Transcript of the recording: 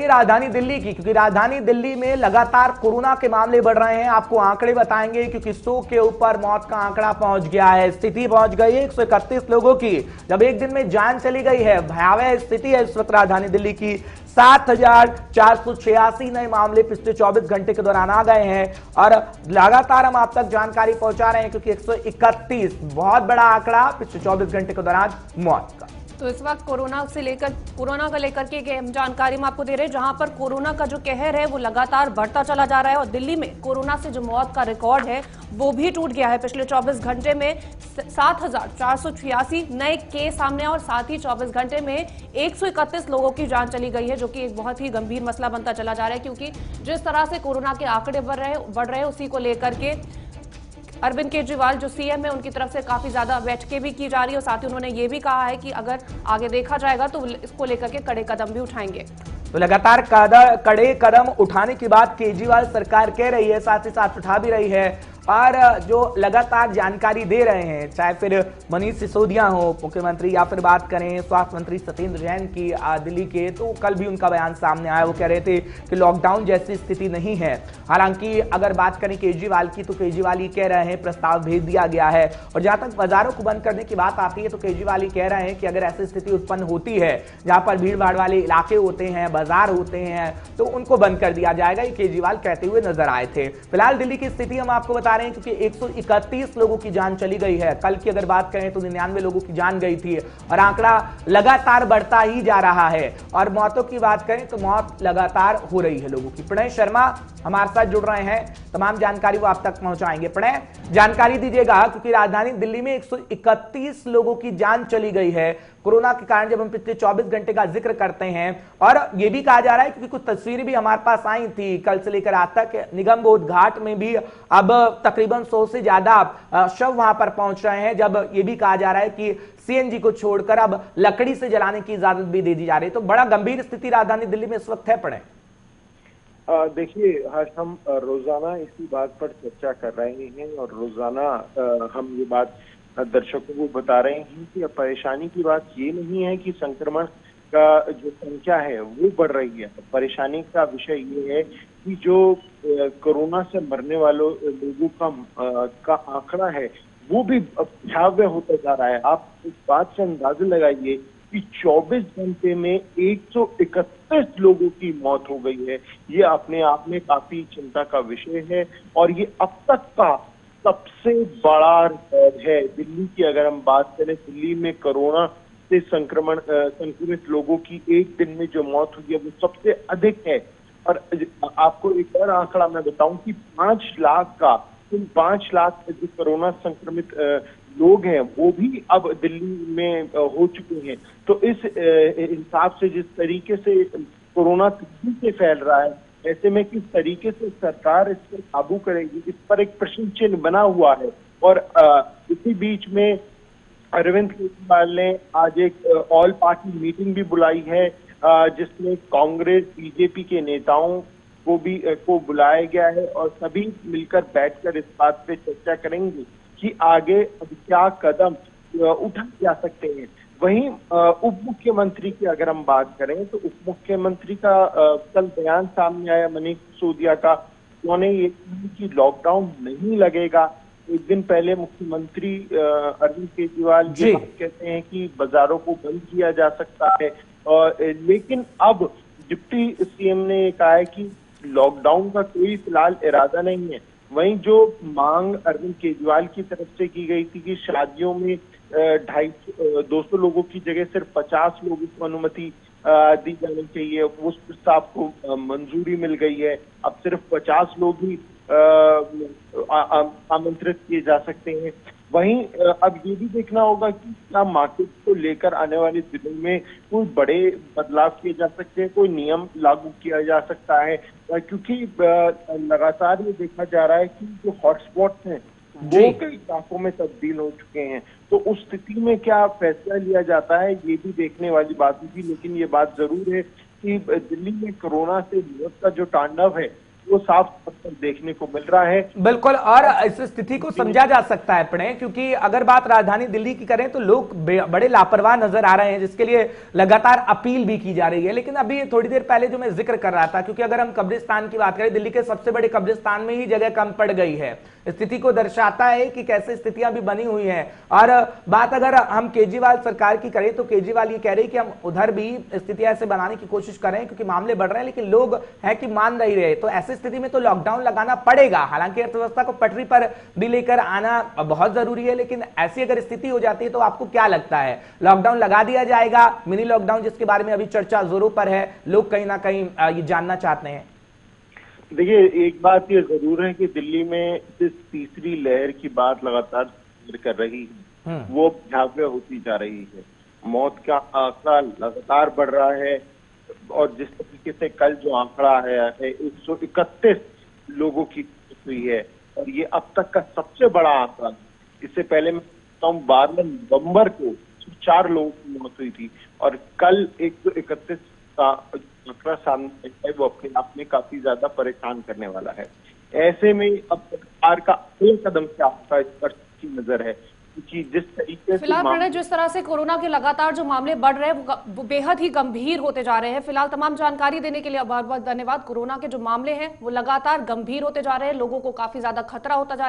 करेंगे राजधानी दिल्ली की, क्योंकि राजधानी दिल्ली में लगातार कोरोना के मामले बढ़ रहे हैं। आपको आंकड़े बताएंगे क्योंकि 100 के ऊपर मौत का आंकड़ा पहुंच गया है। स्थिति पहुंच गई है 131 लोगों की, जब एक दिन में जान चली गई है। भयावह स्थिति है इस वक्त राजधानी दिल्ली की। 7,486 नए मामले पिछले 24 घंटे के दौरान आ गए हैं और लगातार हम आप तक जानकारी पहुंचा रहे हैं, क्योंकि 131 बहुत बड़ा आंकड़ा पिछले 24 घंटे के दौरान मौत का। तो इस वक्त कोरोना को लेकर के हम जानकारी हम आपको दे रहे हैं, जहां पर कोरोना का जो कहर है वो लगातार बढ़ता चला जा रहा है और दिल्ली में कोरोना से जो मौत का रिकॉर्ड है वो भी टूट गया है। पिछले 24 घंटे में 7,486 नए केस सामने और साथ ही 24 घंटे में 131 लोगों की जान चली गई है, जो कि एक बहुत ही गंभीर मसला बनता चला जा रहा है। क्योंकि जिस तरह से कोरोना के आंकड़े बढ़ रहे हैं उसी को लेकर के अरविंद केजरीवाल जो सीएम है उनकी तरफ से काफी ज्यादा बैठकें भी की जा रही है और साथ ही उन्होंने ये भी कहा है कि अगर आगे देखा जाएगा तो इसको लेकर के कड़े कदम भी उठाएंगे। तो लगातार कड़े कदम उठाने की बात केजरीवाल सरकार कह रही है, साथ ही साथ उठा भी रही है। और जो लगातार जानकारी दे रहे हैं, चाहे फिर मनीष सिसोदिया हो मुख्यमंत्री, या फिर बात करें स्वास्थ्य मंत्री सत्येंद्र जैन की दिल्ली के, तो कल भी उनका बयान सामने आया। वो कह रहे थे कि लॉकडाउन जैसी स्थिति नहीं है। हालांकि अगर बात करें केजरीवाल की, तो केजरीवाल ही कह रहे हैं प्रस्ताव भेज दिया गया है। और जहां तक बाजारों को बंद करने की बात आती है, तो केजरीवाल ही कह रहे हैं कि अगर ऐसी स्थिति उत्पन्न होती है जहां पर भीड़ भाड़ वाले इलाके होते हैं, बाजार होते हैं, तो उनको बंद कर दिया जाएगा। ये केजरीवाल कहते हुए नजर आए थे। फिलहाल दिल्ली की स्थिति हम आपको बता रहे हैं, क्योंकि 131 लोगों की जान चली गई है। कल की अगर बात करें तो 99 लोगों की जान गई थी और आंकड़ा लगातार बढ़ता ही जा रहा है। और मौतों की बात करें तो मौत लगातार हो रही है लोगों की। प्रणय शर्मा हमारे साथ जुड़ रहे हैं, तमाम जानकारी वो आप तक पहुंचाएंगे। प्रणय, जानकारी दीजिएगा, क्योंकि राजधानी दिल्ली में 131 लोगों की जान चली गई है कोरोना के कारण। जब हम पिछले 24 घंटे का जिक्र करते हैं, और यह भी कहा जा रहा है, क्योंकि कुछ तस्वीरें भी हमारे पास आई थी कल से लेकर आज तक, निगम बोध घाट में भी अब तकरीबन 100 से ज्यादा शव वहां पर पहुंच रहे हैं। जब यह भी कहा जा रहा है कि सीएनजी को छोड़कर अब लकड़ी से जलाने की इजाजत भी दे दी जा रही है। तो बड़ा गंभीर स्थिति राजधानी दिल्ली में इस वक्त है। पड़े देखिए हर्ष, हम रोजाना इसी बात पर चर्चा कर रहे हैं और रोजाना हम ये बात दर्शकों को बता रहे हैं कि परेशानी की बात ये नहीं है कि संक्रमण का जो संख्या है वो बढ़ रही है। परेशानी का विषय ये है कि जो कोरोना से मरने वालों लोगों का आंकड़ा है वो भी भयावह होता जा रहा है। आप इस बात से अंदाजा लगाइए कि 24 घंटे में 131 लोगों की मौत हो गई है। ये अपने आप में काफी चिंता का विषय है और ये अब तक का सबसे बड़ा रिकॉर्ड है दिल्ली की। अगर हम बात करें, दिल्ली में कोरोना से संक्रमित लोगों की एक दिन में जो मौत हुई है वो सबसे अधिक है। और आपको एक और आंकड़ा मैं बताऊं कि 5 लाख जो कोरोना संक्रमित लोग हैं वो भी अब दिल्ली में हो चुके हैं। तो इस हिसाब से जिस तरीके से कोरोना तेजी से फैल रहा है, ऐसे में किस तरीके से सरकार इस पर काबू करेगी, इस पर एक प्रश्न चिन्ह बना हुआ है। और इसी बीच में अरविंद केजरीवाल ने आज एक ऑल पार्टी मीटिंग भी बुलाई है, जिसमें कांग्रेस बीजेपी के नेताओं को बुलाया गया है और सभी मिलकर बैठकर इस बात पे चर्चा करेंगे कि आगे अब क्या कदम उठाए जा सकते हैं। वहीं उप मुख्यमंत्री की अगर हम बात करें तो उप मुख्यमंत्री का कल बयान सामने आया मनीष सिसोदिया का। उन्होंने ये कहा कि लॉकडाउन नहीं लगेगा। एक दिन पहले मुख्यमंत्री अरविंद केजरीवाल ये बात कहते हैं कि बाजारों को बंद किया जा सकता है, लेकिन अब डिप्टी सीएम ने कहा है कि लॉकडाउन का कोई फिलहाल इरादा नहीं है। वहीं जो मांग अरविंद केजरीवाल की तरफ से की गई थी कि शादियों में 200 लोगों की जगह सिर्फ 50 लोगों को अनुमति दी जानी चाहिए, उस प्रस्ताव को मंजूरी मिल गई है। अब सिर्फ 50 लोग ही आमंत्रित किए जा सकते हैं। वहीं अब ये भी देखना होगा कि क्या मार्केट को लेकर आने वाले दिनों में कोई बड़े बदलाव किए जा सकते हैं, कोई नियम लागू किया जा सकता है, क्योंकि लगातार ये देखा जा रहा है कि जो हॉटस्पॉट्स हैं वो कई इलाकों में तब्दील हो चुके हैं। तो उस स्थिति में क्या फैसला लिया जाता है ये भी देखने वाली बात होगी। लेकिन ये बात जरूर है कि दिल्ली में कोरोना से मौत का जो तांडव है वो साफ तौर पर देखने को मिल रहा है। बिल्कुल, और इस स्थिति को समझा जा सकता है प्रणय, क्योंकि अगर बात राजधानी दिल्ली की करें तो लोग बड़े लापरवाह नजर आ रहे हैं, जिसके लिए लगातार अपील भी की जा रही है। लेकिन अभी थोड़ी देर पहले जो मैं जिक्र कर रहा था, क्योंकि अगर हम कब्रिस्तान की बात करें, दिल्ली के सबसे बड़े कब्रिस्तान में ही जगह कम पड़ गई है, स्थिति को दर्शाता है कि कैसे स्थितियां भी बनी हुई हैं। और बात अगर हम केजरीवाल सरकार की करें तो केजरीवाल ये कह रहे हैं कि हम उधर भी स्थितियां ऐसे बनाने की कोशिश कर रहे हैं, क्योंकि मामले बढ़ रहे हैं, लेकिन लोग हैं कि मान नहीं रहे। तो ऐसी स्थिति में तो लॉकडाउन लगाना पड़ेगा। हालांकि अर्थव्यवस्था को पटरी पर भी लेकर आना बहुत जरूरी है, लेकिन ऐसी अगर स्थिति हो जाती है तो आपको क्या लगता है, लॉकडाउन लगा दिया जाएगा, मिनी लॉकडाउन जिसके बारे में अभी चर्चा जोरों पर है, लोग कहीं ना कहीं ये जानना चाहते हैं? देखिए, एक बात ये जरूर है कि दिल्ली में जिस तीसरी लहर की बात लगातार कर रही है वो भयावह होती जा रही है। मौत का आंकड़ा लगातार बढ़ रहा है, और जिस तरीके से कल जो आंकड़ा है 131 लोगों की मौत हुई है, और ये अब तक का सबसे बड़ा आंकड़ा। इससे पहले मैं 12 नवंबर को 4 लोगों की मौत हुई थी, और कल 131 का आंकड़ा सामने है, वो अपने आप में काफी ज्यादा परेशान करने वाला है। ऐसे में अब सरकार का अगला कदम क्या होगा, इस पर की नजर है, क्योंकि जिस तरीके से फिलहाल प्रणय, जिस तरह से कोरोना के लगातार जो मामले बढ़ रहे हैं वो बेहद ही गंभीर होते जा रहे हैं। फिलहाल तमाम जानकारी देने के लिए बहुत बहुत धन्यवाद। कोरोना के जो मामले हैं वो लगातार गंभीर होते जा रहे हैं, लोगों को काफी ज्यादा खतरा होता जा रहा है।